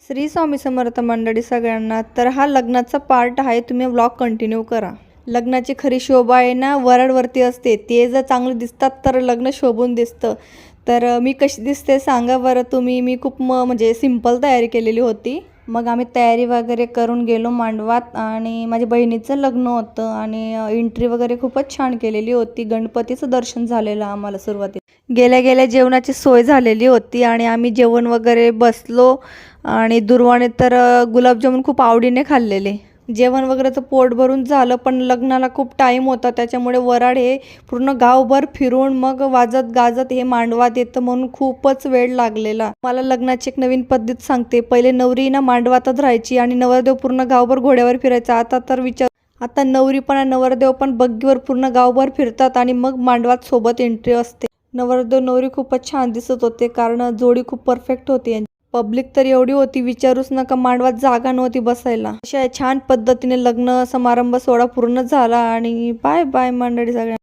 श्री स्वामी समर्थ मंडळी सगळ्यांना. तर हा लग्नाचा पार्ट आहे, तुम्ही व्लॉग कंटिन्यू करा. लग्नाची खरी शोभा आहे ना वराडवरती असते. ते जर चांगले दिसतात तर लग्न शोभून दिसतं. तर मी कशी दिसते सांगा बरं तुम्ही. मी खूप म्हणजे सिंपल तयारी केलेली होती. मग आम्ही तयारी वगैरे करून गेलो मांडवात आणि माझ्या बहिणीचं लग्न होतं आणि एंट्री वगैरे खूपच छान केलेली होती. गणपतीचं दर्शन झालेलं आम्हाला सुरुवातीला. गेल्या गेल्या जेवणाची सोय झालेली होती आणि आम्ही जेवण वगैरे बसलो आणि दुर्वाने तर गुलाबजामुन खूप आवडीने खाल्लेले. जेवण वगैरे तर पोट भरून झालं, पण लग्नाला खूप टाईम होता त्याच्यामुळे वराड हे पूर्ण गावभर फिरून मग वाजत गाजत हे मांडवात येतं म्हणून खूपच वेळ लागलेला. मला लग्नाची एक नवीन पद्धत सांगते. पहिले नवरी ना मांडवातच राहायची आणि नवरदेव पूर्ण गावभर घोड्यावर फिरायचा. आता तर आता नवरी पण आणि नवरदेव पण बग्गीवर पूर्ण गावभर फिरतात आणि मग मांडवात सोबत एंट्री असते. नवरदेव नवरी खूपच छान दिसत होते कारण जोडी खूप परफेक्ट होती. पब्लिक तर एवढी होती विचारूच नका, मांडवात जागा नव्हती बसायला. अशा छान पद्धतीने लग्न समारंभ सोहळा पूर्ण झाला आणि बाय बाय मंडळी सगळ्यांना.